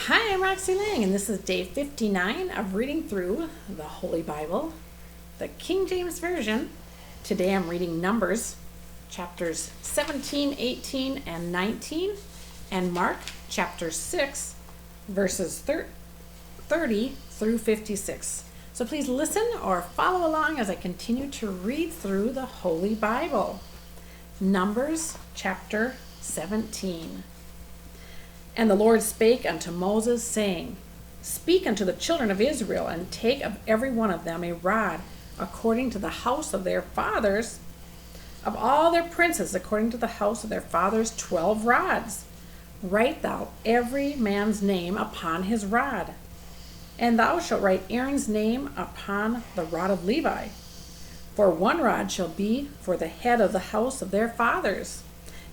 Hi, I'm Roxy Lang, and this is day 59 of reading through the Holy Bible, the King James Version. Today I'm reading Numbers, chapters 17, 18, and 19, and Mark, chapter 6, verses 30 through 56. So please listen or follow along as I continue to read through the Holy Bible. Numbers, chapter 17. And the Lord spake unto Moses, saying, Speak unto the children of Israel, and take of every one of them a rod, according to the house of their fathers, of all their princes, according to the house of their fathers, 12 rods. Write thou every man's name upon his rod. And thou shalt write Aaron's name upon the rod of Levi. For one rod shall be for the head of the house of their fathers.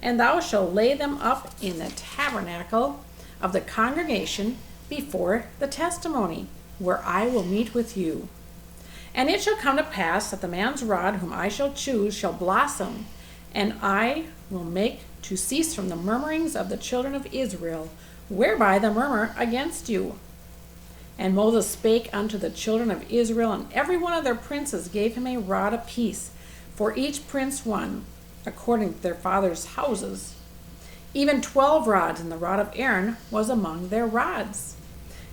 And thou shalt lay them up in the tabernacle of the congregation before the testimony, where I will meet with you. And it shall come to pass that the man's rod whom I shall choose shall blossom, and I will make to cease from the murmurings of the children of Israel, whereby the murmur against you. And Moses spake unto the children of Israel, and every one of their princes gave him a rod apiece, for each prince one, according to their fathers' houses. Even 12 rods, and the rod of Aaron was among their rods.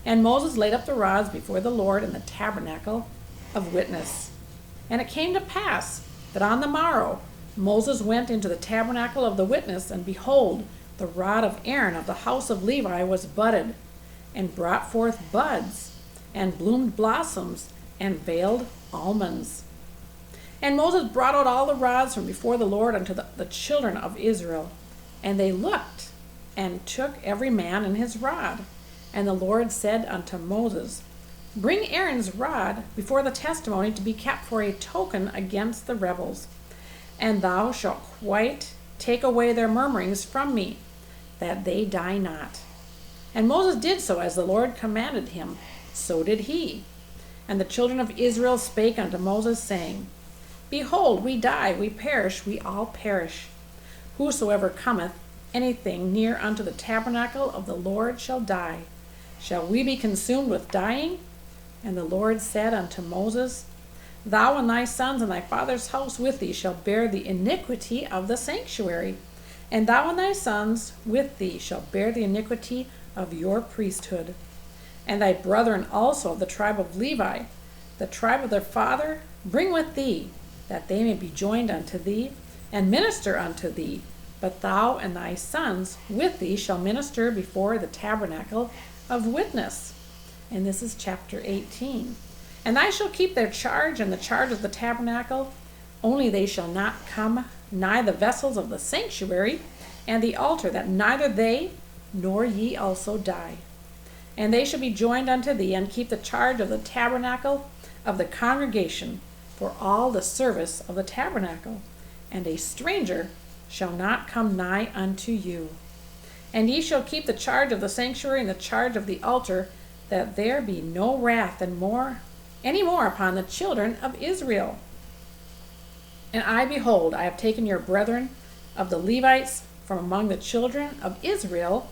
And Moses laid up the rods before the Lord in the tabernacle of witness. And it came to pass that on the morrow Moses went into the tabernacle of the witness, and behold, the rod of Aaron of the house of Levi was budded, and brought forth buds, and bloomed blossoms, and veiled almonds. And Moses brought out all the rods from before the Lord unto the children of Israel. And they looked, and took every man in his rod. And the Lord said unto Moses, Bring Aaron's rod before the testimony to be kept for a token against the rebels. And thou shalt quite take away their murmurings from me, that they die not. And Moses did so as the Lord commanded him, so did he. And the children of Israel spake unto Moses, saying, Behold, we die, we perish, we all perish. Whosoever cometh anything near unto the tabernacle of the Lord shall die. Shall we be consumed with dying? And the Lord said unto Moses, Thou and thy sons and thy father's house with thee shall bear the iniquity of the sanctuary, and thou and thy sons with thee shall bear the iniquity of your priesthood. And thy brethren also of the tribe of Levi, the tribe of their father, bring with thee, that they may be joined unto thee, and minister unto thee. But thou and thy sons with thee shall minister before the tabernacle of witness. And this is chapter 18. And I shall keep their charge and the charge of the tabernacle, only they shall not come nigh the vessels of the sanctuary and the altar, that neither they nor ye also die. And they shall be joined unto thee, and keep the charge of the tabernacle of the congregation, for all the service of the tabernacle, and a stranger shall not come nigh unto you. And ye shall keep the charge of the sanctuary and the charge of the altar, that there be no wrath any more upon the children of Israel. And I, behold, I have taken your brethren of the Levites from among the children of Israel.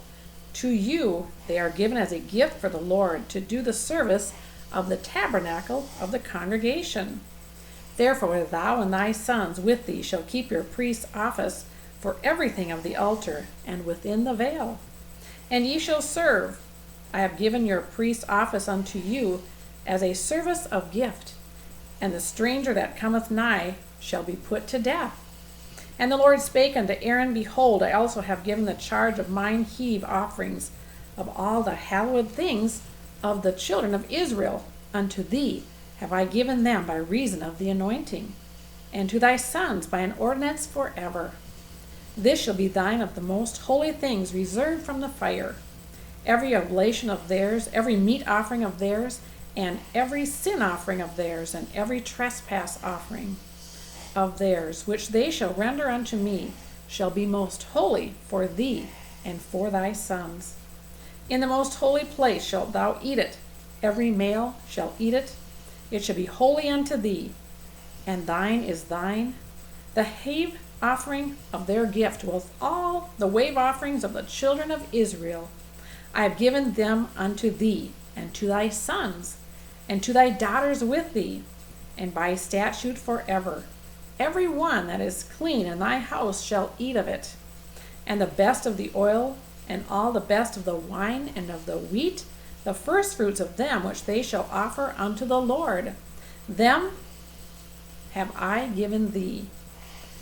To you they are given as a gift for the Lord, to do the service of the tabernacle of the congregation. Therefore thou and thy sons with thee shall keep your priest's office for everything of the altar, and within the veil. And ye shall serve. I have given your priest's office unto you as a service of gift, and the stranger that cometh nigh shall be put to death. And the Lord spake unto Aaron, Behold, I also have given the charge of mine heave offerings of all the hallowed things of the children of Israel. Unto thee have I given them by reason of the anointing, and to thy sons by an ordinance forever. This shall be thine of the most holy things reserved from the fire. Every oblation of theirs, every meat offering of theirs, and every sin offering of theirs, and every trespass offering of theirs, which they shall render unto me, shall be most holy for thee and for thy sons. In the most holy place shalt thou eat it. Every male shall eat it. It shall be holy unto thee, and thine is thine. The heave offering of their gift was all the wave offerings of the children of Israel. I have given them unto thee, and to thy sons, and to thy daughters with thee, and by statute forever. Every one that is clean in thy house shall eat of it, and the best of the oil, and all the best of the wine, and of the wheat, the firstfruits of them which they shall offer unto the Lord. Them have I given thee.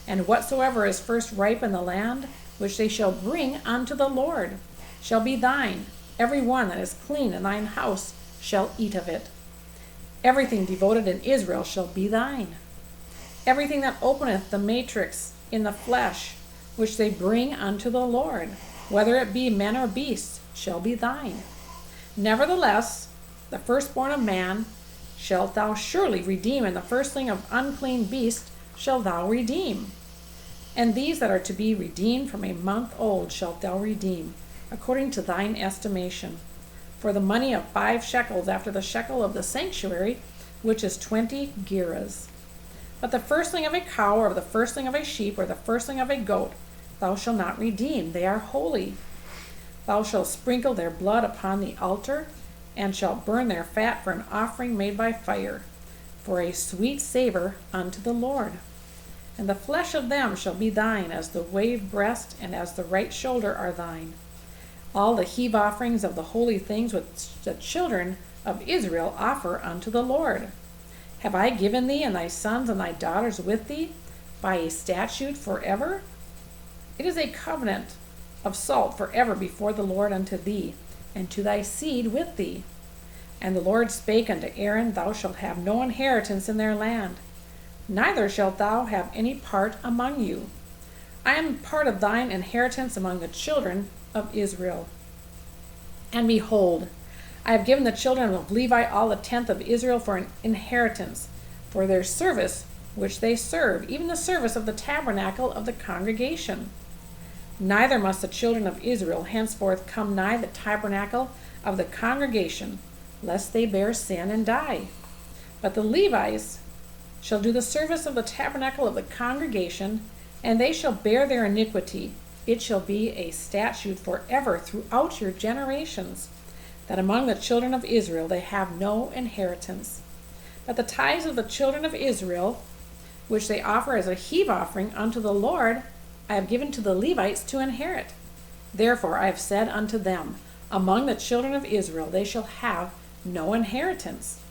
And whatsoever is first ripe in the land, which they shall bring unto the Lord, shall be thine. Every one that is clean in thine house shall eat of it. Everything devoted in Israel shall be thine. Everything that openeth the matrix in the flesh, which they bring unto the Lord, whether it be men or beasts, shall be thine. Nevertheless, the firstborn of man shalt thou surely redeem, and the firstling of unclean beasts shalt thou redeem. And these that are to be redeemed from a month old shalt thou redeem, according to thine estimation, for the money of 5 shekels after the shekel of the sanctuary, which is 20 gerahs. But the firstling of a cow, or the firstling of a sheep, or the firstling of a goat, thou shalt not redeem. They are holy. Thou shalt sprinkle their blood upon the altar, and shalt burn their fat for an offering made by fire, for a sweet savor unto the Lord. And the flesh of them shall be thine, as the wave breast and as the right shoulder are thine. All the heave offerings of the holy things which the children of Israel offer unto the Lord have I given thee, and thy sons and thy daughters with thee, by a statute forever. It is a covenant of salt forever before the Lord unto thee, and to thy seed with thee. And the Lord spake unto Aaron, Thou shalt have no inheritance in their land, neither shalt thou have any part among you. I am part of thine inheritance among the children of Israel. And behold, I have given the children of Levi all the 10th of Israel for an inheritance, for their service which they serve, even the service of the tabernacle of the congregation. Neither must the children of Israel henceforth come nigh the tabernacle of the congregation, lest they bear sin and die. But the Levites shall do the service of the tabernacle of the congregation, and they shall bear their iniquity. It shall be a statute forever throughout your generations, that among the children of Israel they have no inheritance. But the tithes of the children of Israel, which they offer as a heave offering unto the Lord, I have given to the Levites to inherit. Therefore I have said unto them, Among the children of Israel they shall have no inheritance.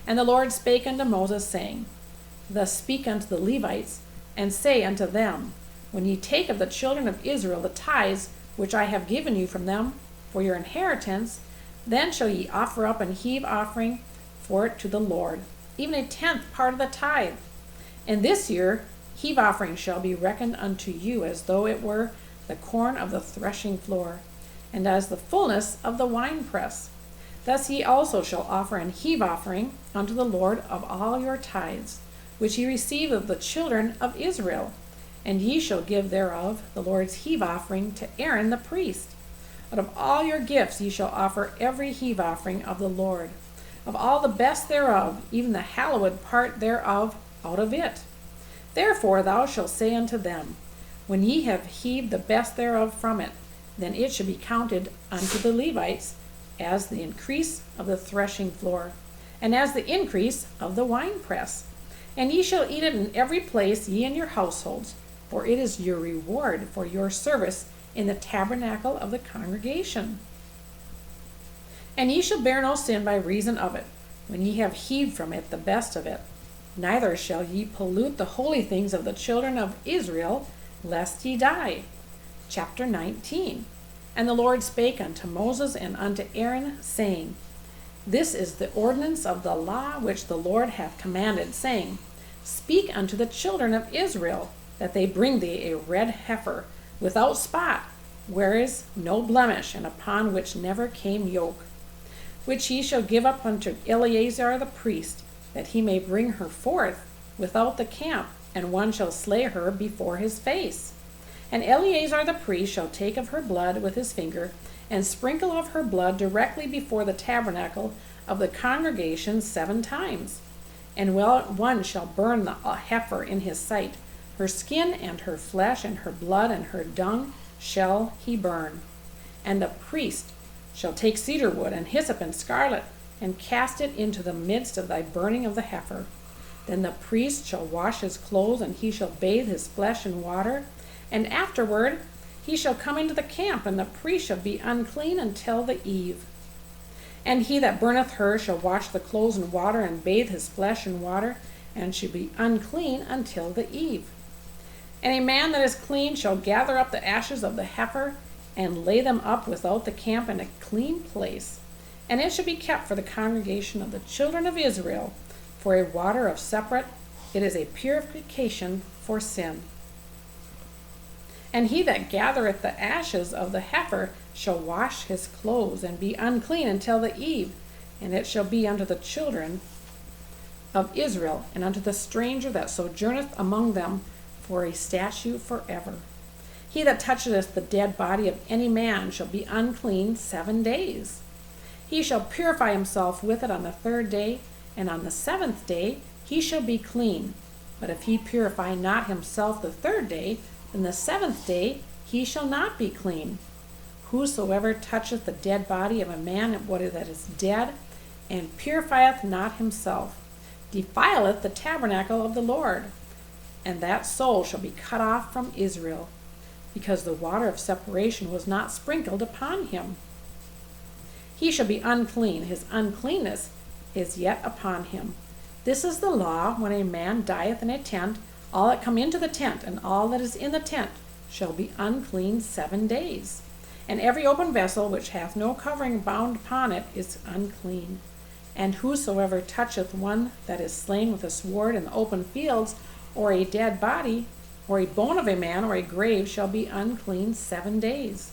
And the Lord spake unto Moses, saying, Thus speak unto the Levites, and say unto them, When ye take of the children of Israel the tithes which I have given you from them for your inheritance, then shall ye offer up an heave offering for it to the Lord, even a 10th part of the tithe. And this year heave offering shall be reckoned unto you as though it were the corn of the threshing floor, and as the fullness of the winepress. Thus ye also shall offer an heave offering unto the Lord of all your tithes, which ye receive of the children of Israel. And ye shall give thereof the Lord's heave offering to Aaron the priest. Out of all your gifts ye shall offer every heave offering of the Lord, of all the best thereof, even the hallowed part thereof out of it. Therefore thou shalt say unto them, When ye have heaved the best thereof from it, then it shall be counted unto the Levites as the increase of the threshing floor, and as the increase of the winepress. And ye shall eat it in every place, ye and your households, for it is your reward for your service in the tabernacle of the congregation. And ye shall bear no sin by reason of it, when ye have heaved from it the best of it. Neither shall ye pollute the holy things of the children of Israel, lest ye die. Chapter 19. And the Lord spake unto Moses and unto Aaron, saying, This is the ordinance of the law which the Lord hath commanded, saying, Speak unto the children of Israel, that they bring thee a red heifer, without spot, where is no blemish, and upon which never came yoke, which ye shall give up unto Eleazar the priest, that he may bring her forth without the camp, and one shall slay her before his face. And Eleazar the priest shall take of her blood with his finger, and sprinkle of her blood directly before the tabernacle of the congregation 7 times. And one shall burn the heifer in his sight. Her skin and her flesh and her blood and her dung shall he burn. And the priest shall take cedar wood and hyssop and scarlet, and cast it into the midst of thy burning of the heifer. Then the priest shall wash his clothes, and he shall bathe his flesh in water, and afterward he shall come into the camp, and the priest shall be unclean until the eve. And he that burneth her shall wash the clothes in water, and bathe his flesh in water, and shall be unclean until the eve. And a man that is clean shall gather up the ashes of the heifer, and lay them up without the camp in a clean place. And it shall be kept for the congregation of the children of Israel, for a water of separate, it is a purification for sin. And he that gathereth the ashes of the heifer shall wash his clothes, and be unclean until the eve. And it shall be unto the children of Israel, and unto the stranger that sojourneth among them, for a statute forever. He that toucheth the dead body of any man shall be unclean 7 days. He shall purify himself with it on the 3rd day, and on the 7th day he shall be clean. But if he purify not himself the 3rd day, then the 7th day he shall not be clean. Whosoever toucheth the dead body of a man that is dead, and purifieth not himself, defileth the tabernacle of the Lord, and that soul shall be cut off from Israel, because the water of separation was not sprinkled upon him. He shall be unclean, his uncleanness is yet upon him. This is the law when a man dieth in a tent. All that come into the tent, and all that is in the tent, shall be unclean 7 days. And every open vessel which hath no covering bound upon it is unclean. And whosoever toucheth one that is slain with a sword in the open fields, or a dead body, or a bone of a man, or a grave, shall be unclean 7 days.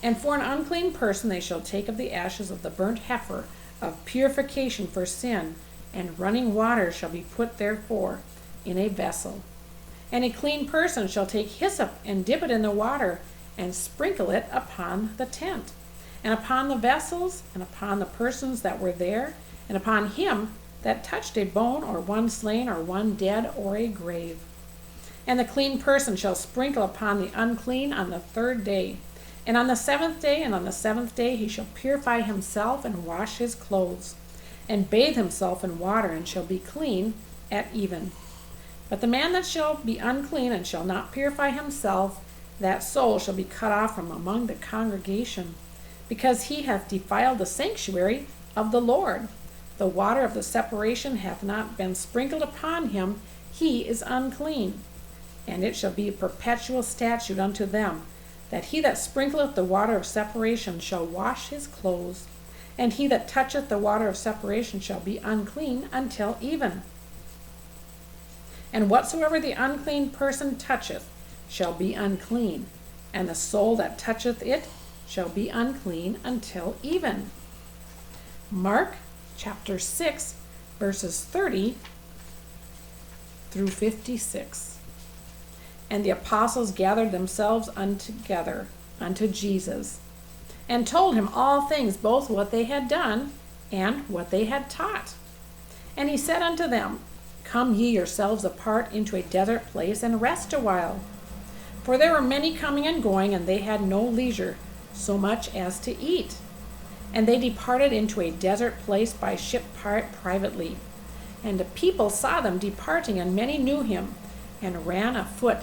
And for an unclean person they shall take of the ashes of the burnt heifer of purification for sin, and running water shall be put therefore in a vessel. And a clean person shall take hyssop, and dip it in the water, and sprinkle it upon the tent, and upon the vessels, and upon the persons that were there, and upon him that touched a bone, or one slain, or one dead, or a grave. And the clean person shall sprinkle upon the unclean on the 3rd day. And on the 7th day, and on the 7th day, he shall purify himself, and wash his clothes, and bathe himself in water, and shall be clean at even. But the man that shall be unclean, and shall not purify himself, that soul shall be cut off from among the congregation, because he hath defiled the sanctuary of the Lord. The water of the separation hath not been sprinkled upon him, he is unclean. And it shall be a perpetual statute unto them, that he that sprinkleth the water of separation shall wash his clothes, and he that toucheth the water of separation shall be unclean until even. And whatsoever the unclean person toucheth shall be unclean, and the soul that toucheth it shall be unclean until even. Mark chapter 6, verses 30 through 56. And the apostles gathered themselves together unto Jesus, and told him all things, both what they had done and what they had taught. And he said unto them, Come ye yourselves apart into a desert place, and rest a while. For there were many coming and going, and they had no leisure so much as to eat. And they departed into a desert place by ship privately. And the people saw them departing, and many knew him, and ran afoot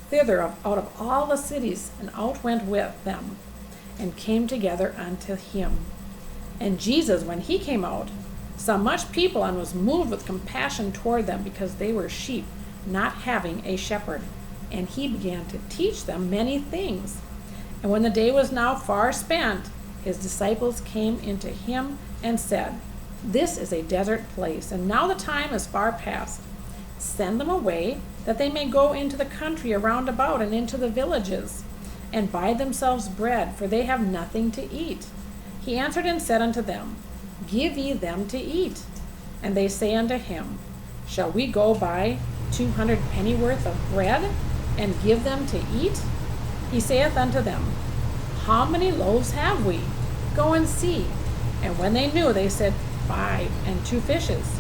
thither out of all the cities, and outwent with them, and came together unto him. And Jesus, when he came out, saw much people, and was moved with compassion toward them, because they were sheep, not having a shepherd. And he began to teach them many things. And when the day was now far spent, his disciples came into him and said, This is a desert place, and now the time is far past. Send them away, that they may go into the country around about, and into the villages, and buy themselves bread, for they have nothing to eat. He answered and said unto them, Give ye them to eat. And they say unto him, Shall we go buy 200 pennyworth of bread, and give them to eat? He saith unto them, How many loaves have we? Go and see. And when they knew, they said, 5, and 2 fishes.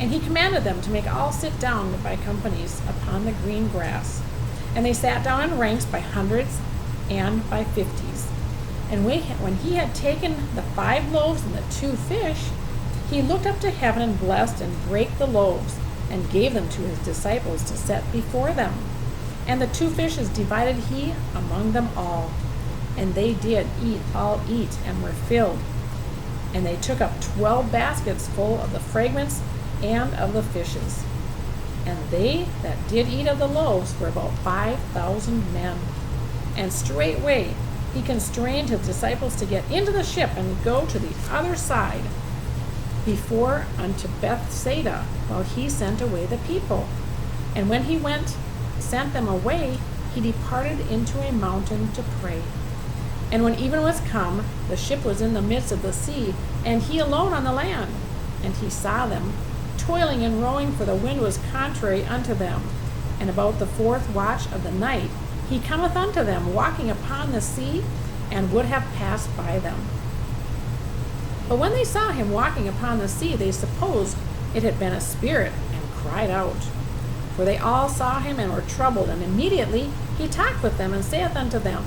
And he commanded them to make all sit down by companies upon the green grass. And they sat down in ranks by hundreds and by 50s. And when he had taken the 5 loaves and the 2 fish, he looked up to heaven and blessed and brake the loaves and gave them to his disciples to set before them. And the 2 fishes divided he among them all. And they did all eat and were filled. And they took up 12 baskets full of the fragments and of the fishes. And they that did eat of the loaves were about 5,000 men. And straightway he constrained his disciples to get into the ship and go to the other side before unto Bethsaida, while he sent away the people. And when he sent them away, he departed into a mountain to pray. And when even was come, the ship was in the midst of the sea, and he alone on the land. And he saw them toiling and rowing, for the wind was contrary unto them. And about the 4th watch of the night he cometh unto them, walking upon the sea, and would have passed by them. But when they saw him walking upon the sea, they supposed it had been a spirit, and cried out. For they all saw him and were troubled, and immediately he talked with them, and saith unto them,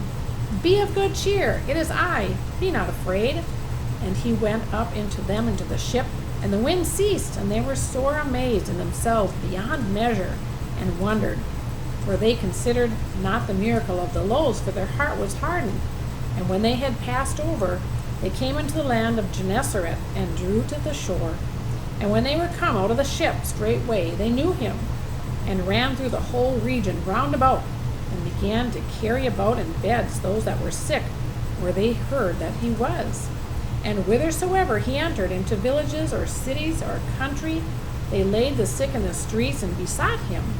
Be of good cheer, it is I, be not afraid. And he went up into them into the ship, and the wind ceased, and they were sore amazed in themselves beyond measure, and wondered. For they considered not the miracle of the loaves, for their heart was hardened. And when they had passed over, they came into the land of Gennesaret, and drew to the shore. And when they were come out of the ship, straightway they knew him, and ran through the whole region round about, and began to carry about in beds those that were sick, where they heard that he was. And whithersoever he entered, into villages or cities or country, they laid the sick in the streets, and besought him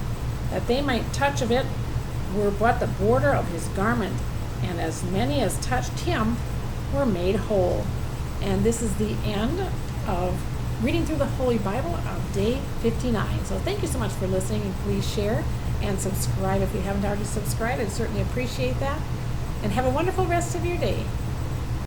that they might touch of it were but the border of his garment. And as many as touched him were made whole. And this is the end of reading through the Holy Bible of day 59. So thank you so much for listening, and please share and subscribe if you haven't already subscribed. I'd certainly appreciate that. And have a wonderful rest of your day.